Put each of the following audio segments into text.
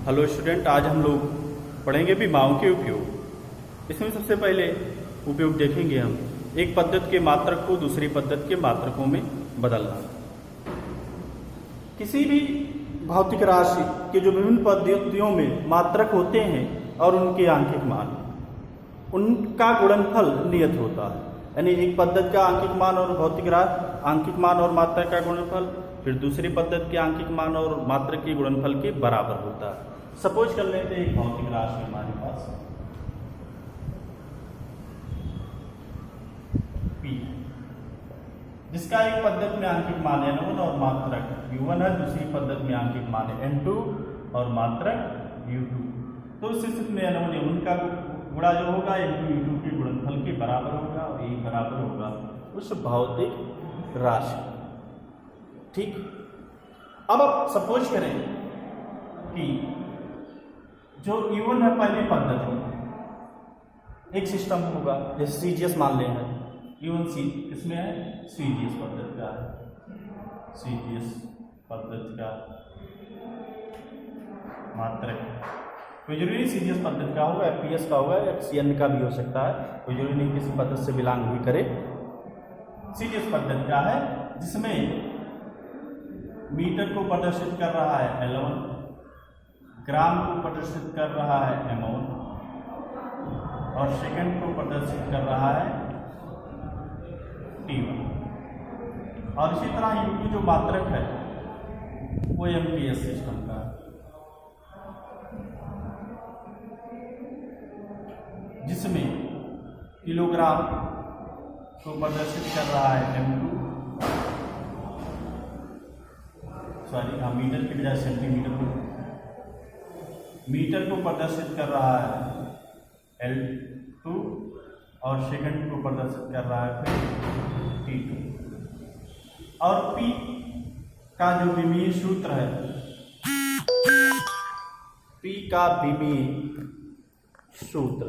Hello student, आज हम लोग पढ़ेंगे विमाओं के उपयोग। इसमें सबसे पहले उपयोग देखेंगे हम एक पद्धति के मात्रक को दूसरी पद्धति के मात्रकों में बदलना। किसी भी भौतिक राशि के जो विभिन्न पद्धतियों में मात्रक होते हैं और उनके आंकिक मान, उनका गुणनफल नियत होता है। यानी एक पद्धति का आंकिक मान और भौतिक राशि आंकिक मान और मात्रक का गुणनफल फिर दूसरी पद्धति के आंकिक मान और मात्रक के गुणनफल के बराबर होता है। सपोज कर लेते हैं एक भौतिक राशि हमारे पास P, जिसका एक पद्धति में आंकिक मान N1 और मात्रक U1 है, दूसरी पद्धति में आंकिक मान N2 और मात्रक U2। तो उस स्थिति में N1 U1 का गुणा जो होगा N2 U2 के गुणनफल के बराबर होगा और यही बराबर होगा उस भौतिक राशि। ठीक, अब आप सपोज करें कि जो U1 है पहली पद्धति में एक सिस्टम होगा, जैसे CGS मान लें है। U1 किसमें है? CGS पद्धति का है, CGS पद्धति का मात्रक। कोई जरूरी नहीं CGS पद्धति का होगा, FPS का होगा, FCN का भी हो सकता है, कोई जरूरी नहीं किसी पद्धति से बिलोंग भी करे। CGS पद्धति का है जिसमें मीटर को प्रदर्शित कर रहा है L1, ग्राम को प्रदर्शित कर रहा है M1 और सेकंड को प्रदर्शित कर रहा है T1। और इसी तरह U2 जो मात्रक है वो MPS सिस्टम का है, जिसमें किलोग्राम को प्रदर्शित कर रहा है M2, मीटर की बजाय सेंटीमीटर को, मीटर को प्रदर्शित कर रहा है L2 और सेकंड को प्रदर्शित कर रहा है फिर T2। और P का जो विमीय सूत्र है, P का विमीय सूत्र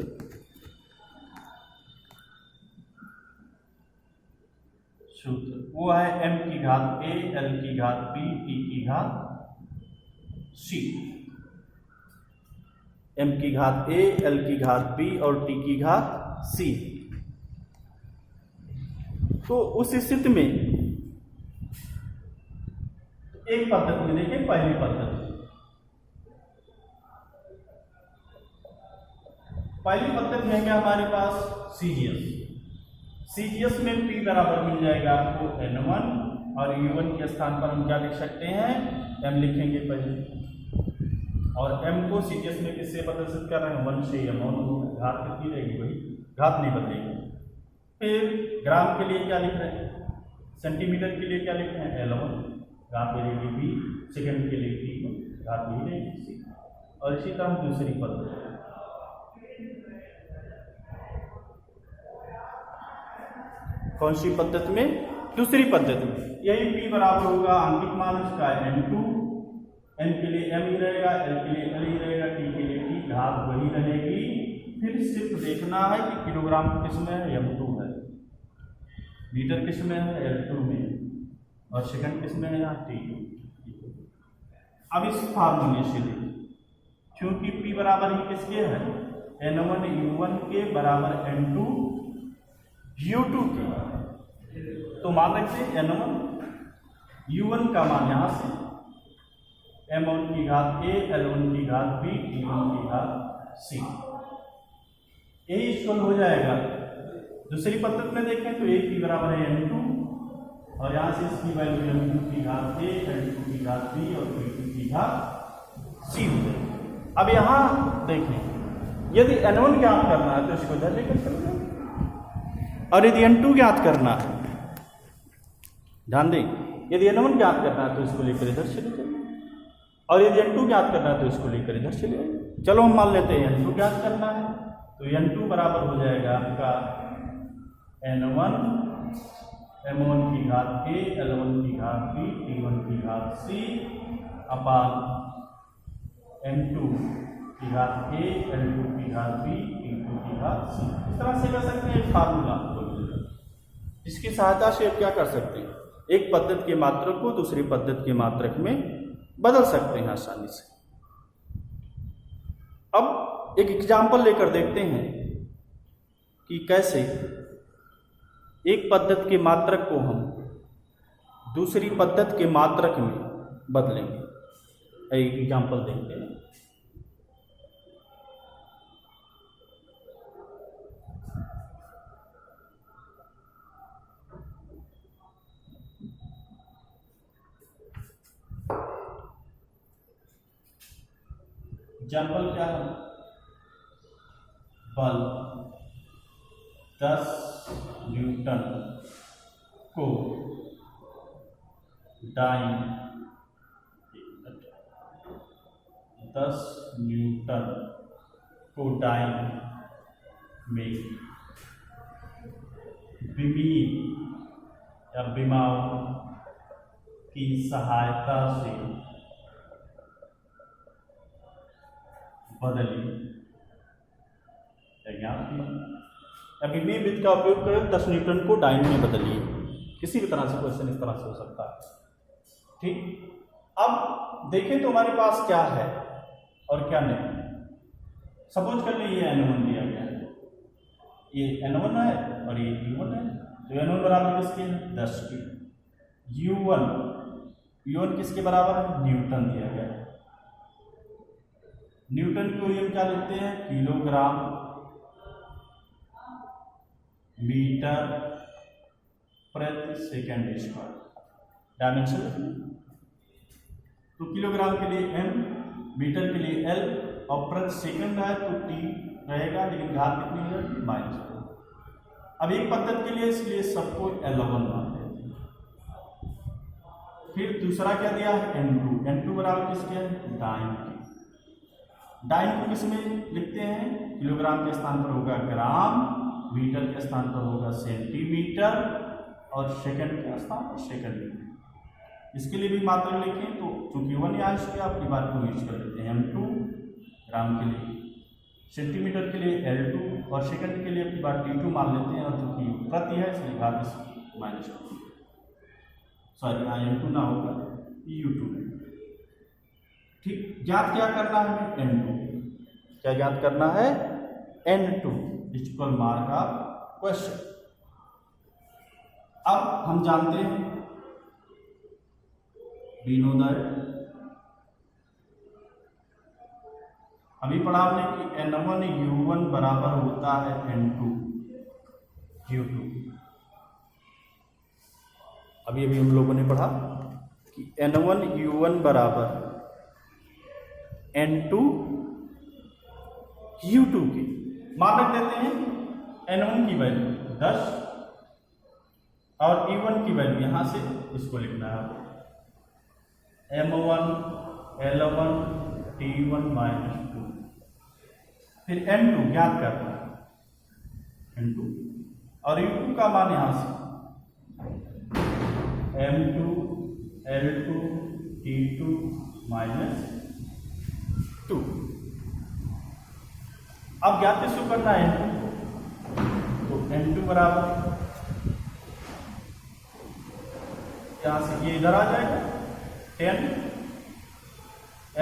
वो है m की घात a, l की घात b, t की घात c। m की घात a, l की घात b और t की घात c। तो उस स्थिति में एक पद्धति में देखिए, पहली पद्धति है क्या हमारे पास CGS में P बराबर मिल जाएगा आपको N1 और U1 के स्थान पर हम क्या लिख सकते हैं? M लिखेंगे पहले। और M को CGS में किससे प्रदर्शित कर रहे हैं? 1 से M1, घात कितनी रहेगी भाई? घात नहीं बदलेगी। फिर ग्राम के लिए क्या लिख रहे हैं? सेंटीमीटर के लिए क्या लिख रहे हैं? L1, घात रहेगी B, सेकंड के लिए T1, घात नहीं रहेगी C। और इसी तरह दूसरी पद्धति, कौन सी पद्धति में? दूसरी पद्धति में यही P बराबर होगा आंकिक मान उसका N2, N के लिए M ही रहेगा, L के लिए L ही रहेगा, T के लिए T, घात वही रहेगी। फिर सिर्फ देखना है कि किलोग्राम किस में है? M2 है, मीटर किस में है? L2 में, और सेकंड किस में है? यहाँ T2। अब इस फार्मूले से देखिए, क्योंकि P बराबर ही किसके है? N1 U1 के बराबर N2 U2 के, तो मान रखते N1 U1 का मान यहां से M1 की घात A, L1 की घात B, T1 की घात C, यही इक्वल हो जाएगा। दूसरी पद्धति में देखें तो A की बराबर है N2 और यहां से इसकी वैल्यू M2 की घात A, L2 की घात B और T2 की घात C हो जाएगी। अब यहां देखें, यदि N1 ज्ञात करना है तो इसको इधर लेकर चल जाए, और यदि N2 ज्ञात करना है, ध्यान दें, यदि N1 ज्ञात करना है तो इसको लेकर इधर चले जाइए, और यदि N2 ज्ञात करना है तो इसको लेकर इधर चले जाइए। चलो हम मान लेते हैं N2 ज्ञात करना है, तो N2 बराबर हो जाएगा आपका N1 M1 की घात A, L1 की घात B, T1 की घात C अपान M2 की घात A, L2 की घात B, T2 की घात C। इस तरह से कर सकते हैं फार्मूला, इसकी सहायता से आप क्या कर सकते हैं? एक पद्धति के मात्रक को दूसरी पद्धति के मात्रक में बदल सकते हैं आसानी से। अब एक एग्जाम्पल लेकर देखते हैं कि कैसे एक पद्धति के मात्रक को हम दूसरी पद्धति के मात्रक में बदलेंगे। एक एग्जाम्पल देखते हैं। एग्जाम्पल क्या है? बल 10 न्यूटन को दाईं 10 न्यूटन को दाईं में विमीन या विमाओं की सहायता से बदली। विमीय विधि का उपयोग कर 10 न्यूटन को दाईं में बदलिए। किसी भी तरह से क्वेश्चन इस तरह से हो सकता है। ठीक, अब देखें तो हमारे पास क्या है और क्या नहीं। सपोज कर लीजिए N1 दिया गया है, ये N1 है और ये U1 है। तो N1 बराबर किसके है? 10 के। U1 किसके बराबर है? न्यूटन दिया गया है। न्यूटन को हम क्या लिखते हैं? किलोग्राम मीटर प्रति सेकंड स्क्वायर। डायमेंशन लिखना, तो किलोग्राम के लिए m, मीटर के लिए l और प्रति सेकंड है तो t रहेगा, लेकिन घात कितनी हो जाएगी? -2। अब एक पद्धति के लिए इसलिए सबको L1 मान लेते हैं। फिर दूसरा क्या दिया है? N2 बराबर किसके है? दाईं के। दाईं को किसमें लिखते हैं? किलोग्राम के स्थान पर होगा ग्राम, मीटर के स्थान पर होगा सेंटीमीटर और सेकंड के स्थान पर सेकंड। इसके लिए भी मात्रा लिखें तो चूंकि 1 यहाँ इसके आपकी बात को यूज कर लेते हैं। M2 ग्राम के लिए, सेंटीमीटर के लिए L2 और सेकंड के लिए अपनी बात T2 मान लेते हैं। और चूंकि प्रति है इसलिए घात इसकी -2, सॉरी यहाँ M2 ना होगा U2। ठीक, ज्ञात क्या करना है हमें? N2। क्या ज्ञात करना है? N2 equal mark of question. अब हम जानते हैं विनोदय, अभी पढ़ा हमने कि N1 U1 बराबर होता है N2 U2। अभी हम लोगों ने पढ़ा कि N1 U1 बराबर N2 U2 की मानक देते हैं। N1 की वैल्यू 10 और E1 की वैल्यू यहां से इसको लिखना है M1 L1 T1 -2। फिर N2 ज्ञात करना है, N2 और U2 का मान यहां से M2 L2 T2 -2। अब ज्ञात किसको करना है? N2 को। तो N2 बराबर यहां से ये इधर आ जाएगा 10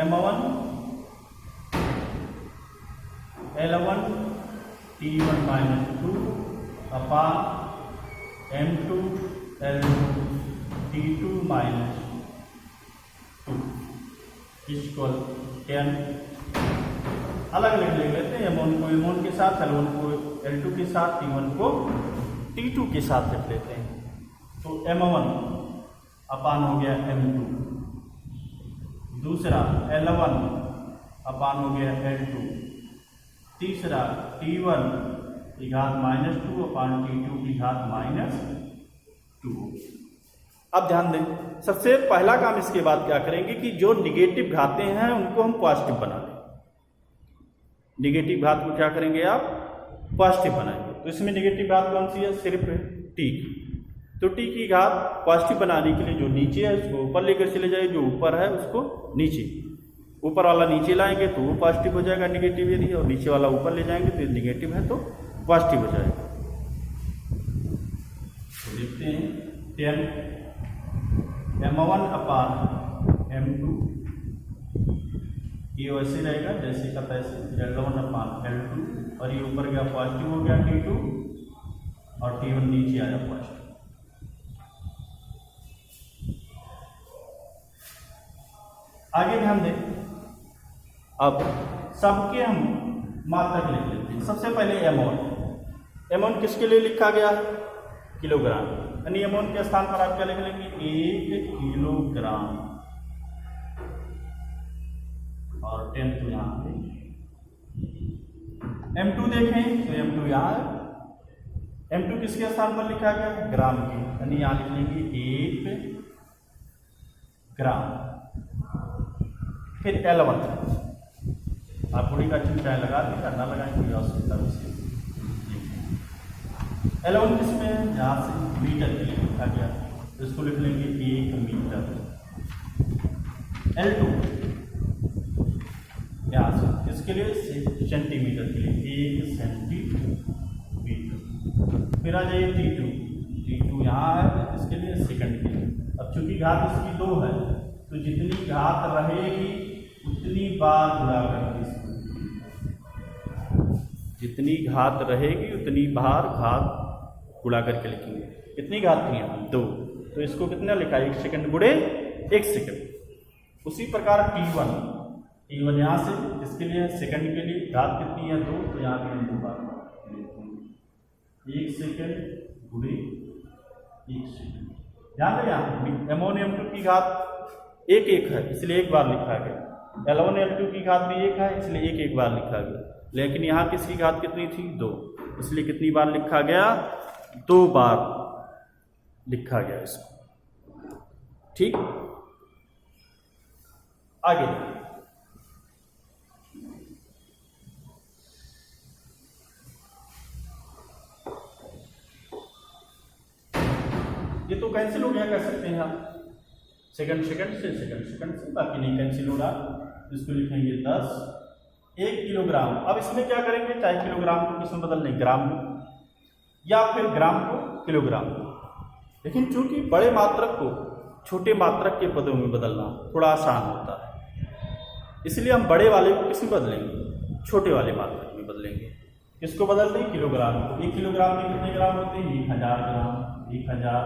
M1 L1 T1 -2 अपान M2 L2 T2 -2 इक्वल 10। अलग अलग ले लेते हैं। M1 को M1 के साथ, L1 को L2 के साथ, T1 को T2 के साथ लिख लेते हैं। तो M1 अपान हो गया M2, दूसरा L1 अपान हो गया L2, तीसरा T1 की घात -2 अपान T2 की घात -2। अब ध्यान दें, सबसे पहला काम इसके बाद क्या करेंगे कि जो निगेटिव घातें हैं उनको हम पॉजिटिव बना दें। निगेटिव घात को क्या करेंगे आप? पॉजिटिव बनाएंगे। तो इसमें निगेटिव घात कौन सी है? सिर्फ टी की। तो टी की घात पॉजिटिव बनाने के लिए जो नीचे है उसको ऊपर लेकर चले जाए, जो ऊपर है उसको नीचे। ऊपर वाला नीचे लाएंगे तो वो पॉजिटिव हो जाएगा निगेटिव यदि, और नीचे वाला ऊपर ले जाएंगे तो निगेटिव है तो पॉजिटिव हो जाएगा। तो देखते हैं 10 M1 अपान M2 ये वैसे रहेगा जैसे का तैसे, L1/L2, और ये ऊपर गया पॉजिटिव हो गया T2 और T1 नीचे आया पॉजिटिव। आगे ध्यान दें, अब सबके हम मात्रक लिख लेते हैं। सबसे पहले एमोन। एमोन किसके लिए लिखा गया? किलोग्राम, यानी एमोन के स्थान पर आप क्या लिख लेंगे? 1 किलोग्राम, और 10 तो यहाँ पे। M2 देखें तो M2 यहाँ है। M2 किसके स्थान पर लिखा गया? ग्राम के, यानी यहाँ लिख लेंगे 1 ग्राम। फिर L1, आप थोड़ी का चिंता लगा दें या ना लगाएं, कोई आवश्यकता नहीं। L1 किसमें है? यहाँ से मीटर के लिए लिखा गया, तो इसको लिख लेंगे 1 मीटर। L2 यहाँ से किसके लिए? सेंटीमीटर के लिए, 1 सेंटीमीटर। फिर आ जाइए T2 यहाँ है, इसके लिए सेकंड के लिए। अब चूंकि घात इसकी 2 है, तो जितनी घात रहेगी उतनी बार गुणा करेंगे इसको, जितनी घात रहेगी उतनी बार घात गुणा करके लिखेंगे। कितनी घात थी यहाँ? 2, तो इसको कितना लिखा? 1 सेकंड गुणे 1 सेकंड। उसी प्रकार T1 यहाँ से इसके लिए सेकंड के लिए घात कितनी है? 2, तो यहाँ पे 2 बार 1 सेकंड गुणे 1 सेकंड। ध्यान दें, यहाँ एमोनियम 2 की घात 1 है, इसलिए 1 बार लिखा गया। L1 L2 की घात भी 1 है, इसलिए 1 बार लिखा गया। लेकिन यहाँ किसकी घात कितनी थी? 2, इसलिए कितनी बार लिखा गया? 2 बार लिखा गया इसको। ठीक, आगे ये तो कैंसिल हो गया, कह सकते हैं आप सेकंड से, बाकी नहीं कैंसिल हो रहा। इसको लिखेंगे 10 1 किलोग्राम। अब इसमें क्या करेंगे? चाहे किलोग्राम को किसमें बदल लें? ग्राम में, या फिर ग्राम को किलोग्राम में। लेकिन चूंकि बड़े मात्रक को छोटे मात्रक के पदों में बदलना थोड़ा आसान होता है, इसलिए हम बड़े वाले को किसमें बदलेंगे? छोटे वाले मात्रक में बदलेंगे। किसको बदल दें? किलोग्राम को। 1 किलोग्राम में कितने ग्राम होते हैं? 1000 ग्राम। 1000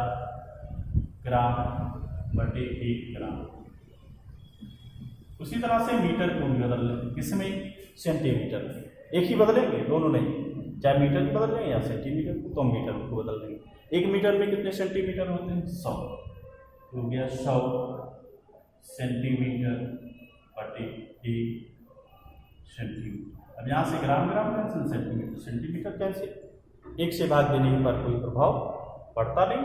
ग्राम बटे 1 ग्राम। उसी तरह से मीटर को भी बदल लें। किसमें? सेंटीमीटर। एक ही बदलेंगे, दोनों नहीं। चाहे मीटर को बदल लें या सेंटीमीटर को, तो मीटर को बदल लेंगे। 1 मीटर में कितने सेंटीमीटर होते हैं? 100। हो गया 100 सेंटीमीटर बटे 1 सेंटीमीटर। अब यहाँ से ग्राम कैंसिल, सेंटीमीटर कैंसिल। 1 से भाग देने पर कोई प्रभाव पड़ता नहीं,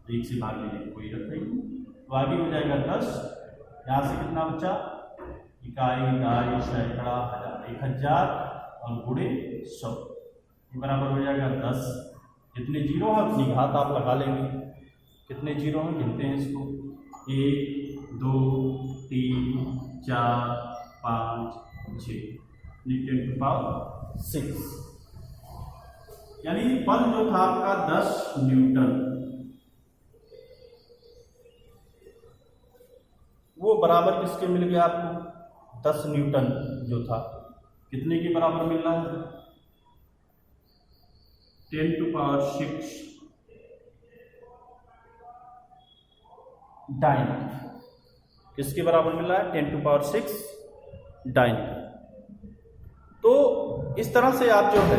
1 से भाग देने की कोई जरूरत नहीं। तो आगे हो जाएगा 10। यहाँ से कितना बचा? इकाई, दाई, सैकड़ा, हजार। 1000 और गुणे 100 बराबर हो जाएगा 10। जितने जीरो हैं उतनी घात आप लगा लेंगे। कितने जीरो हैं गिनते हैं इसको? 1 2 3 4 5 6, 10⁶। यानी बल जो था आपका 10 न्यूटन, वो बराबर किसके मिल गया आपको? 10 न्यूटन जो था कितने के बराबर मिल रहा है? 10⁶ डाइन। किसके बराबर मिल रहा है? 10⁶ डाइन। तो इस तरह से आप जो है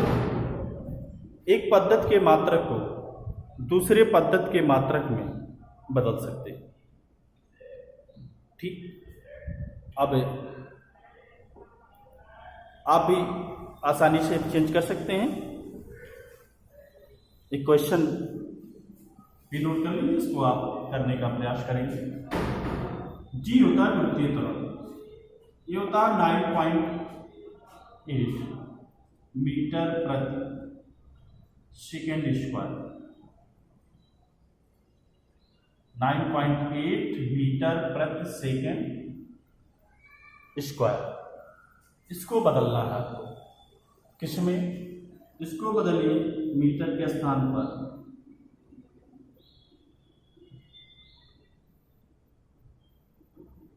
एक पद्धत के मात्रक को दूसरे पद्धत के मात्रक में बदल सकते हैं। ठीक, अब आप भी आसानी से चेंज कर सकते हैं। एक क्वेश्चन भी नोट कर लीजिए, इसको आप करने का प्रयास करेंगे। जी होता है वृत्तीय त्वरण, ये होता है 9.8 मीटर प्रति सेकेंड स्क्वायर। 9.8 मीटर प्रति सेकेंड स्क्वायर। इसको बदलना है आपको। किसमें? इसको बदलिए मीटर के स्थान पर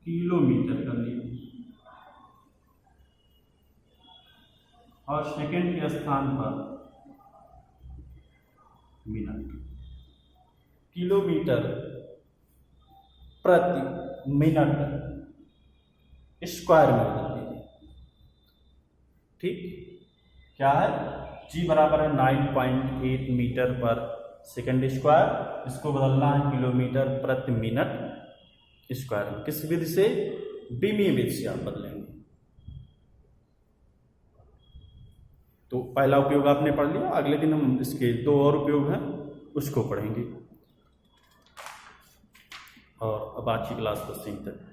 किलोमीटर कर लीजिए। और सेकंड के स्थान पर मिनट। किलोमीटर प्रति मिनट स्क्वायर में बदल दीजिए। ठीक, क्या है, जी बराबर है 9.8 मीटर पर सेकंड स्क्वायर, इसको बदलना है किलोमीटर प्रति मिनट स्क्वायर में। किस विधि से? बीमीय विधि से आप बदलेंगे। तो पहला उपयोग आपने पढ़ लिया, अगले दिन हम इसके 2 और उपयोग हैं उसको पढ़ेंगे। और अब आज की क्लास बस यहीं तक।